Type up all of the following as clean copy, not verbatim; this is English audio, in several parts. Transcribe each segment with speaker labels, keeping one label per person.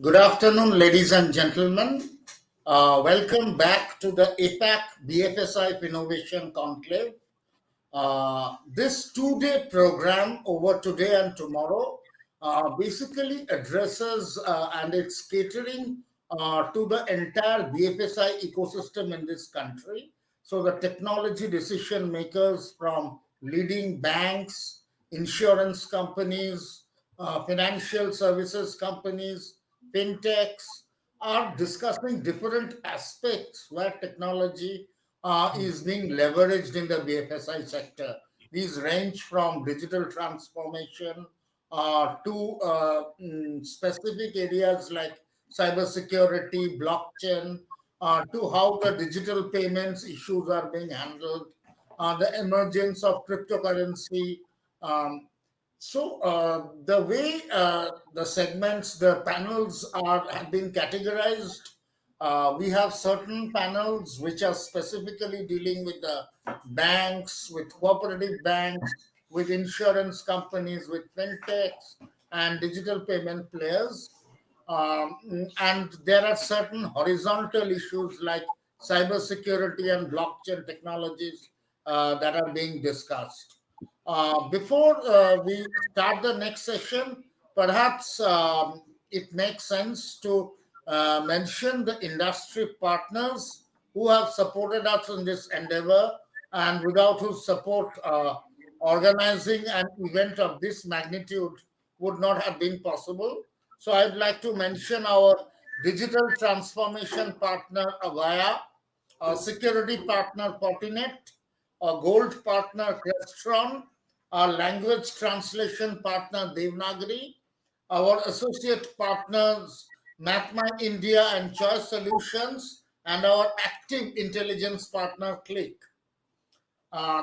Speaker 1: Good afternoon, ladies and gentlemen. Welcome back to the APAC BFSI Finnovation Conclave. This two-day program over today and tomorrow basically addresses and it's catering to the entire BFSI ecosystem in this country. So the technology decision makers from leading banks, insurance companies, financial services companies, fintechs are discussing different aspects where technology is being leveraged in the BFSI sector. These range from digital transformation to specific areas like cybersecurity, blockchain, to how the digital payments issues are being handled, the emergence of cryptocurrency. The way the segments, the panels are have been categorized, we have certain panels which are specifically dealing with the banks, with cooperative banks, with insurance companies, with fintechs, and digital payment players. And there are certain horizontal issues like cybersecurity and blockchain technologies that are being discussed. Before we start the next session, perhaps it makes sense to mention the industry partners who have supported us in this endeavor and without whose support, organizing an event of this magnitude would not have been possible. So I'd like to mention our digital transformation partner, Avaya, our security partner, Fortinet, our gold partner, Crestron, our language translation partner, Devnagri, our associate partners, MapMy India and Choice Solutions, and our active intelligence partner, Click.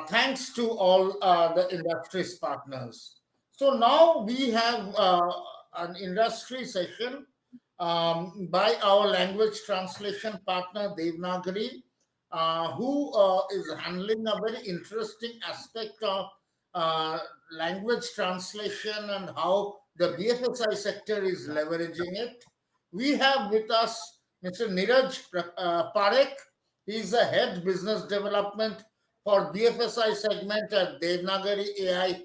Speaker 1: Thanks to all the industry's partners. So now we have an industry session by our language translation partner Devnagri, who is handling a very interesting aspect of language translation and how the BFSI sector is leveraging it. We have with us Mr. Neeraj Parekh. He is the head business development for BFSI segment at Devnagri AI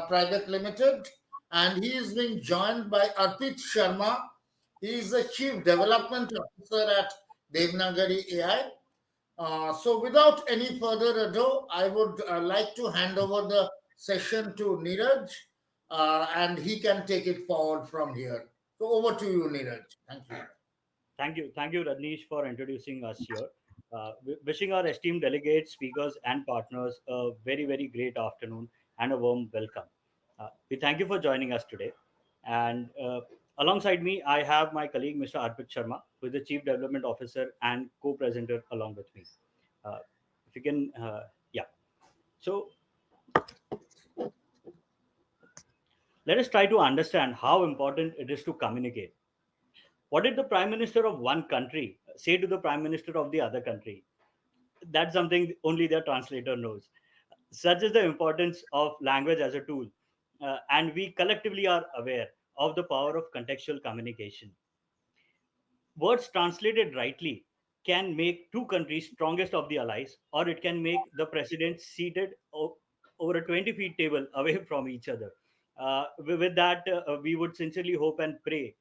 Speaker 1: Private Limited, and he is being joined by Arpit Sharma. He is the chief development officer at Devnagari AI. So, without any further ado, I would like to hand over the session to Neeraj, and he can take it forward from here. So, over to you, Neeraj. Thank you.
Speaker 2: Thank you, Rajneesh, for introducing us here. Wishing our esteemed delegates, speakers, and partners a very, very great afternoon and a warm welcome. We thank you for joining us today. And alongside me, I have my colleague, Mr. Arpit Sharma, who is the Chief Development Officer and co-presenter along with me. Uh, if you can, yeah. So let us try to understand how important it is to communicate. What did the Prime Minister of one country say to the Prime Minister of the other country? That's something only the translator knows. Such is the importance of language as a tool, and we collectively are aware of the power of contextual communication. Words translated rightly can make two countries strongest of the allies, or it can make the president seated over a 20 feet table away from each other. With that, we would sincerely hope and pray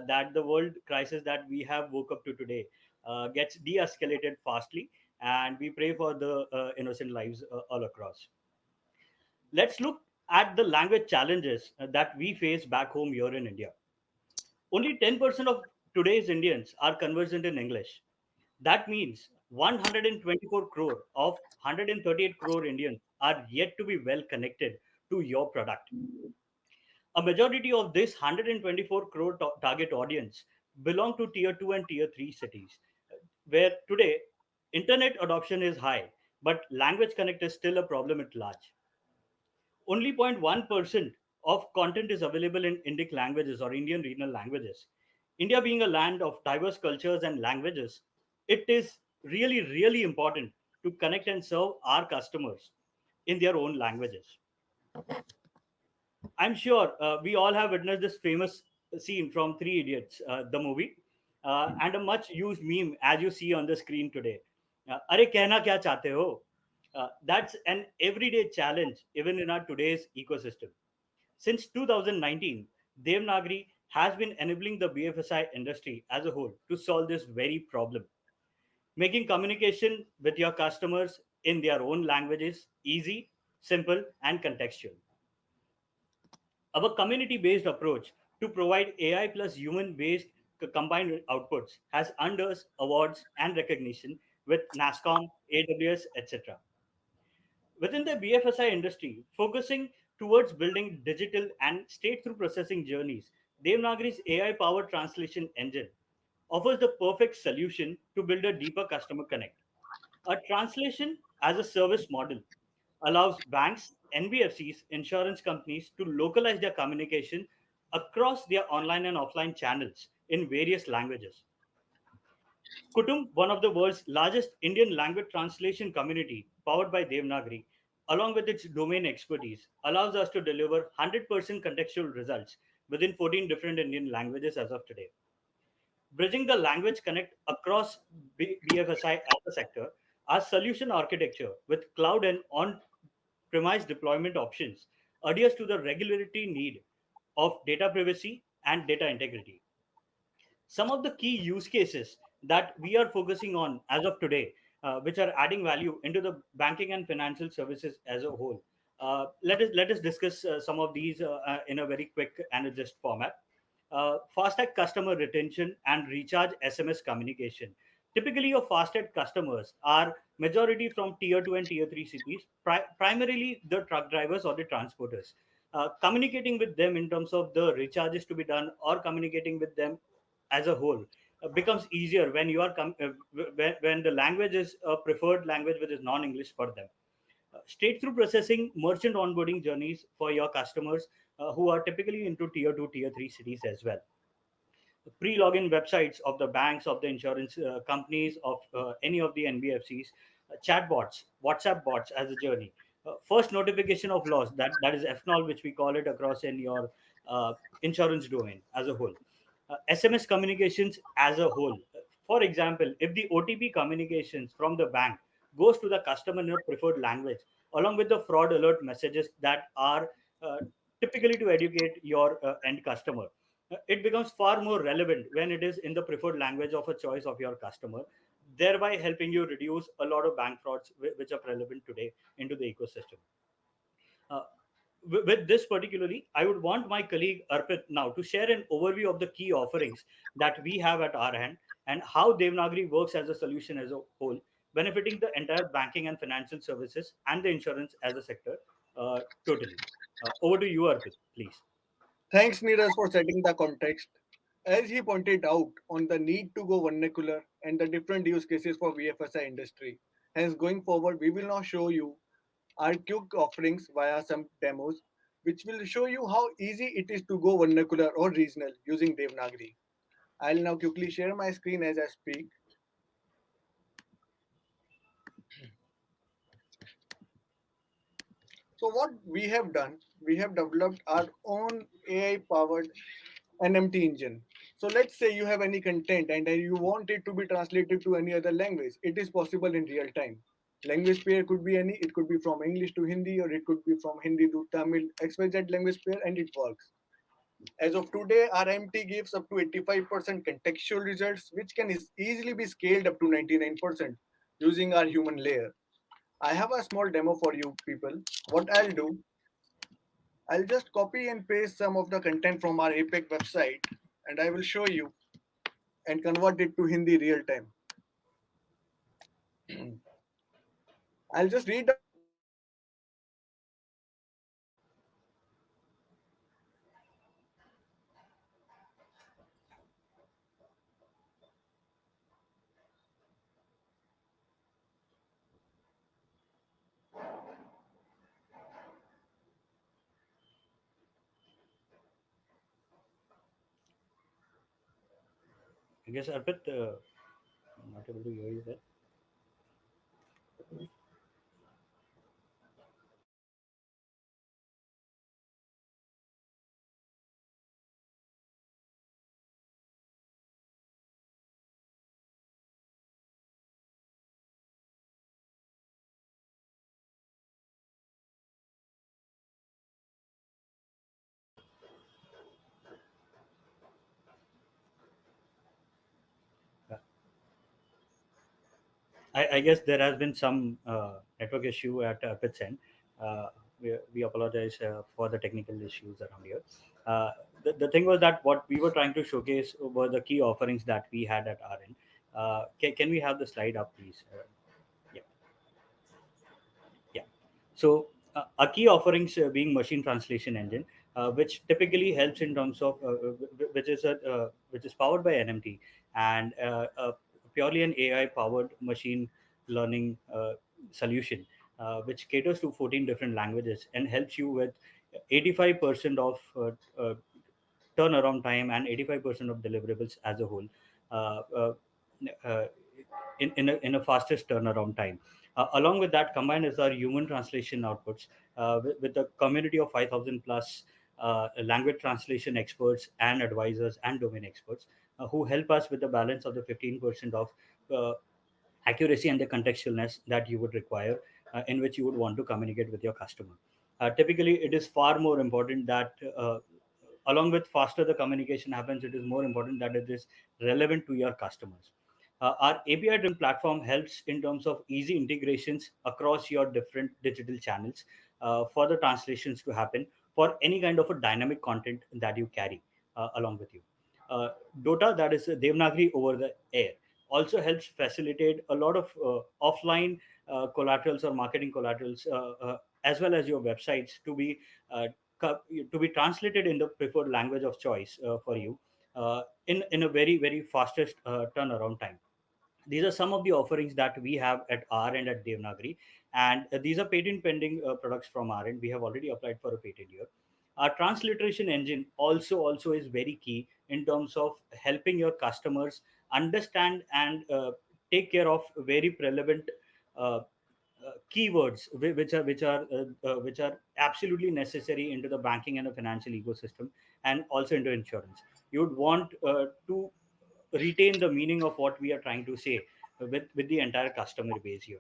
Speaker 2: that the world crisis that we have woke up to today gets de-escalated fastly, and we pray for the innocent lives all across. Let's look at the language challenges that we face back home here in India. Only 10% of today's Indians are conversant in English. That means 124 crore of 138 crore Indians are yet to be well connected to your product. A majority of this 124 crore target audience belong to tier 2 and tier 3 cities, where today internet adoption is high, but language connect is still a problem at large. Only 0.1% of content is available in Indic languages or Indian regional languages. India being a land of diverse cultures and languages, it is really, really important to connect and serve our customers in their own languages. I'm sure we all have witnessed this famous scene from Three Idiots, the movie, and a much used meme as you see on the screen today. Are kehna kya chahte ho? That's an everyday challenge, even in our today's ecosystem. Since 2019, Devnagri has been enabling the BFSI industry as a whole to solve this very problem, making communication with your customers in their own languages easy, simple, and contextual. Our community based approach to provide AI plus human based combined outputs has earned us awards and recognition with NASCOM, AWS, etc. Within the BFSI industry, focusing towards building digital and straight through processing journeys, Devnagri's AI powered translation engine offers the perfect solution to build a deeper customer connect. A translation as a service model allows banks, NBFCs, insurance companies to localize their communication across their online and offline channels in various languages. Kutum, one of the world's largest Indian language translation community, powered by Devnagri, along with its domain expertise, allows us to deliver 100% contextual results within 14 different Indian languages as of today. Bridging the language connect across BFSI as a sector, our solution architecture with cloud and on-premise deployment options adheres to the regulatory need of data privacy and data integrity. Some of the key use cases that we are focusing on as of today, which are adding value into the banking and financial services as a whole. Let us discuss some of these in a very quick and just format. Fastag customer retention and recharge SMS communication. Typically, your Fastag customers are majority from tier 2 and tier 3 cities, primarily the truck drivers or the transporters. Communicating with them in terms of the recharges to be done or communicating with them as a whole becomes easier when you are when the language is a preferred language which is non-English for them. Straight through processing merchant onboarding journeys for your customers who are typically into tier 2 tier 3 cities as well. Pre-login websites of the banks, of the insurance companies, of any of the NBFCs, chatbots, WhatsApp bots as a journey. First notification of loss, that is FNOL, which we call it across in your insurance domain as a whole. SMS communications as a whole. For example, if the OTP communications from the bank goes to the customer in a preferred language, along with the fraud alert messages that are typically to educate your end customer, it becomes far more relevant when it is in the preferred language of a choice of your customer, thereby helping you reduce a lot of bank frauds which are relevant today into the ecosystem. Uh, with this particularly, I would want my colleague Arpit now to share an overview of the key offerings that we have at our hand and how Devnagri works as a solution as a whole, benefiting the entire banking and financial services and the insurance as a sector totally. Over to you, Arpit, please.
Speaker 3: Thanks, Neeraj, for setting the context. As he pointed out on the need to go vernacular and the different use cases for VFSI industry. Hence, going forward, we will now show you our quick offerings via some demos, which will show you how easy it is to go vernacular or regional using Devnagri. I'll now quickly share my screen as I speak. So what we have done, we have developed our own AI-powered NMT engine. So let's say you have any content and then you want it to be translated to any other language. It is possible in real time. Language pair could be any, it could be from English to Hindi or it could be from Hindi to Tamil, XYZ language pair, and it works. As of today, our MT gives up to 85% contextual results, which can easily be scaled up to 99% using our human layer. I have a small demo for you people. What I'll do, I'll just copy and paste some of the content from our APEC website and I will show you and convert it to Hindi real time. I'll just read out some of the content which we have developed.
Speaker 2: I guess Arpit, I'm not able to hear you there. I guess there has been some network issue at Arpit's end. Uh, we apologize for the technical issues around here. Uh, the thing was that what we were trying to showcase were the key offerings that we had at our end. Can we have the slide up, please? Yeah. Yeah. So a key offerings being machine translation engine, which typically helps in terms of which is powered by NMT and purely an AI powered machine learning solution, which caters to 14 different languages and helps you with 85% of turnaround time and 85% of deliverables as a whole. Uh, uh, uh, in a fastest turnaround time. Along with that, combined is our human translation outputs with a community of 5,000 plus language translation experts and advisors and domain experts who help us with the balance of the 15% of uh, accuracy and the contextualness that you would require in which you would want to communicate with your customer. Typically, it is far more important that along with faster the communication happens, it is more important that it is relevant to your customers. Our API driven platform helps in terms of easy integrations across your different digital channels for the translations to happen for any kind of a dynamic content that you carry along with you. Uh, Dota, that is Devnagri over the air, also helps facilitate a lot of offline collaterals or marketing collaterals as well as your websites uh, to be translated in the preferred language of choice for you in a very fastest turnaround time. These are some of the offerings that we have at our end at Devnagri, and these are patent pending products from our end. We have already applied for a patent here. Our transliteration engine also is very key in terms of helping your customers understand and take care of very relevant uh, keywords which are absolutely necessary into the banking and the financial ecosystem and also into insurance. You would want to retain the meaning of what we are trying to say with the entire customer base here.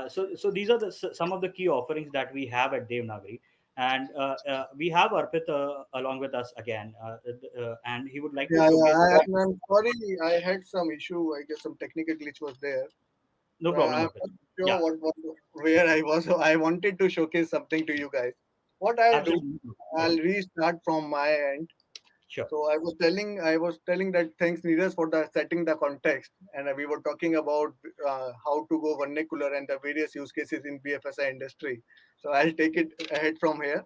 Speaker 2: So these are some of the key offerings that we have at Devnagari, and we have Arpit along with us again, and he would like to
Speaker 3: Yeah, yeah.
Speaker 2: showcase.
Speaker 3: I'm sorry, I had some issue. I guess some technical glitch was there.
Speaker 2: No
Speaker 3: So
Speaker 2: problem,
Speaker 3: I'm
Speaker 2: Arpit.
Speaker 3: not sure
Speaker 2: Yeah,
Speaker 3: what was where I was. So I wanted to showcase something to you guys. What I'll do,
Speaker 2: absolutely. Yeah,
Speaker 3: I'll restart from my end.
Speaker 2: sure.
Speaker 3: So I was telling that thanks Neeraj for the setting the context, and we were talking about how to go vernacular and the various use cases in BFSI industry. So I'll take it ahead from here.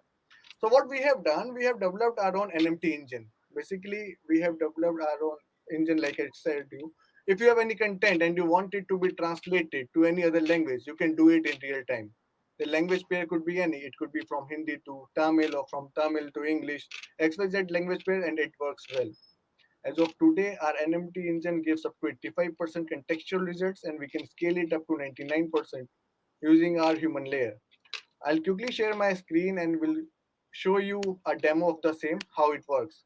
Speaker 3: So what we have done, we have developed our own NMT engine. Basically, we have developed our own engine, like I said to you. If you have any content and you want it to be translated to any other language, you can do it in real time. The language pair could be any. It could be from Hindi to Tamil or from Tamil to English, XYZ language pair, and it works well. As of today, our NMT engine gives up to 85% contextual results, and we can scale it up to 99% using our human layer. I'll quickly share my screen and will show you a demo of the same, how it works.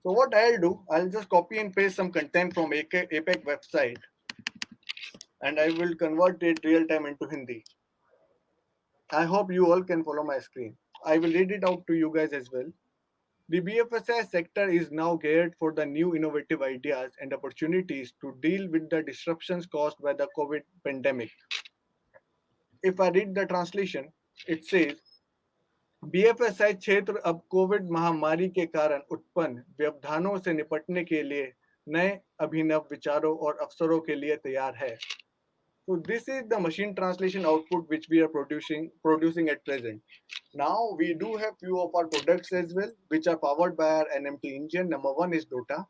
Speaker 3: So what I'll do, I'll just copy and paste some content from APAC website and I will convert it real time into Hindi. I hope you all can follow my screen. I will read it out to you guys as well. The BFSI sector is now geared for the new innovative ideas and opportunities to deal with the disruptions caused by the COVID pandemic. If I read the translation, it says BFSI क्षेत्र अब Covid महामारी के कारण उत्पन्न व्यवधानों से निपटने के लिए नए अभिनव विचारों और अवसरों के लिए तैयार है. So this is the machine translation output which we are producing at present. Now we do have few of our products as well which are powered by our NMT engine. Number one is Dota.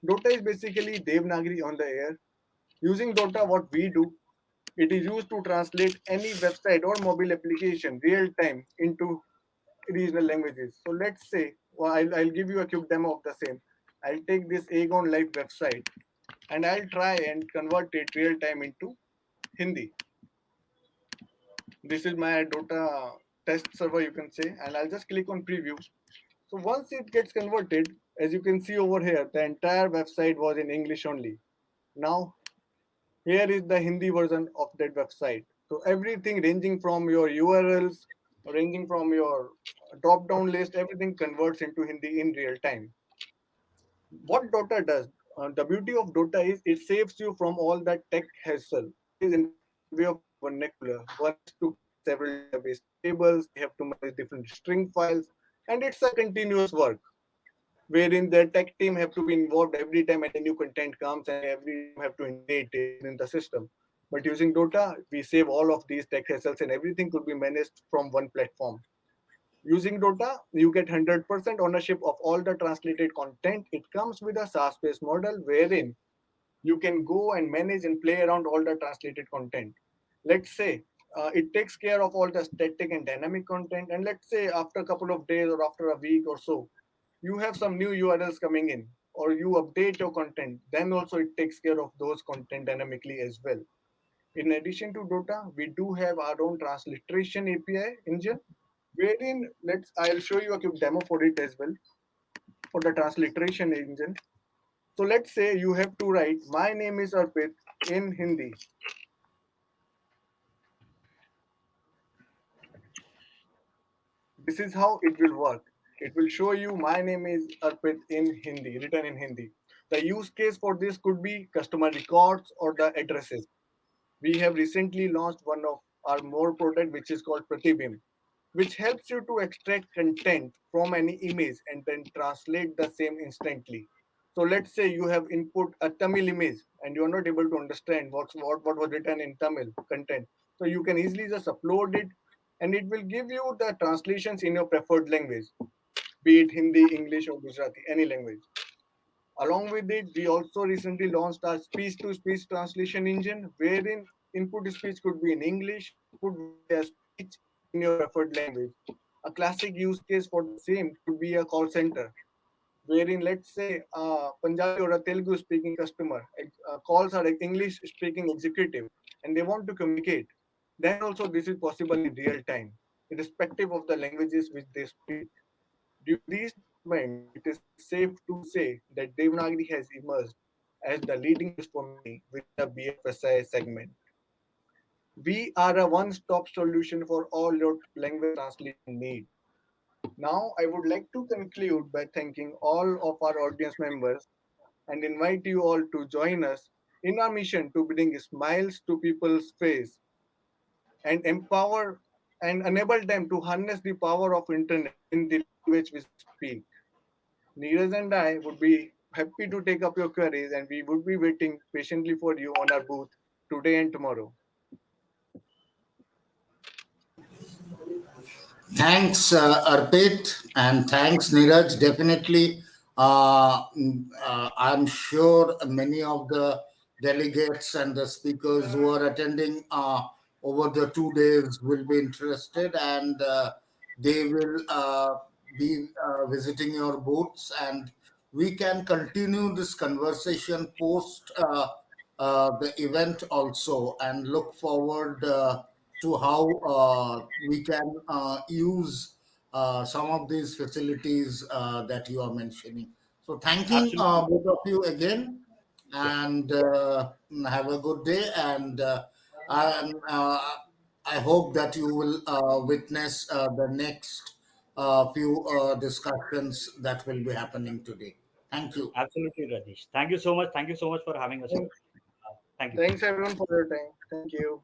Speaker 3: Dota is basically Devnagari on the air. Using Dota, what we do, it is used to translate any website or mobile application real time into regional languages. So let's say, well, I'll give you a quick demo of the same. I'll take this Aegon Live website and I'll try and convert it real time into Hindi. This is my Dota test server, you can say, and I'll just click on preview. So once it gets converted, as you can see over here, the entire website was in English only. Now, here is the Hindi version of that website. So everything ranging from your URLs, ranging from your drop down list, everything converts into Hindi in real time. What Dota does, the beauty of Dota is it saves you from all that tech hassle. It is interactive way of vernacular. One has to create several database tables, they have to manage different string files, and it's a continuous work wherein the tech team have to be involved every time any new content comes and every time have to integrate it within the system. But using Dota, we save all of these tech hassles and everything could be managed from one platform. Using Dota, you get 100% ownership of all the translated content. It comes with a SaaS-based model wherein you can go and manage and play around all the translated content. Let's say it takes care of all the static and dynamic content, and let's say after a couple of days or after a week or so, you have some new URLs coming in, or you update your content, then also it takes care of those content dynamically as well. In addition to Dota, we do have our own transliteration API engine, wherein I'll show you a quick demo for it as well for the transliteration engine. So let's say you have to write "My name is Arpit" in Hindi. This is how it will work. It will show you "My name is Arpit" in Hindi, written in Hindi. The use case for this could be customer records or the addresses. We have recently launched one of our more product which is called Pratibim, which helps you to extract content from any image and then translate the same instantly. So let's say you have input a Tamil image and you are not able to understand what was written in Tamil content. So you can easily just upload it and it will give you the translations in your preferred language, be it Hindi, English, or Gujarati, any language. Along with it, we also recently launched our speech to speech translation engine, wherein input speech could be in English, output will be a speech in your preferred language. A classic use case for the same could be a call center, wherein let's say a Punjabi or a Telugu speaking customer calls our English speaking executive and they want to communicate. Then also this is possible in real time, irrespective of the languages which they speak. During these developments, it is safe to say that Devnagri has emerged as the leading language for many within the BFSI segment. We are a one-stop solution for all your language translation needs. Now, I would like to conclude by thanking all of our audience members and invite you all to join us in our mission to bring smiles to people's face and empower and enable them to harness the power of internet in the language which they speak. Neeraj and I would be happy to take up your queries and we would be waiting patiently for you on our booth today and tomorrow.
Speaker 1: Thanks, Arpit, and thanks, Neeraj. Definitely, I'm sure many of the delegates and the speakers who are attending over the 2 days will be interested, and they will be visiting your booths, and we can continue this conversation post the event also, and look forward. To how we can use some of these facilities that you are mentioning. So, thanking
Speaker 2: Absolutely.
Speaker 1: both of you again,
Speaker 2: Yeah.
Speaker 1: and have a good day. And I hope that you will witness the next few discussions that will be happening today. Thank you.
Speaker 2: Absolutely, Rajesh. Thank you so much. Thank you so much for having us here.
Speaker 3: Thanks,
Speaker 2: Thank you.
Speaker 3: thanks everyone for your time. Thank you.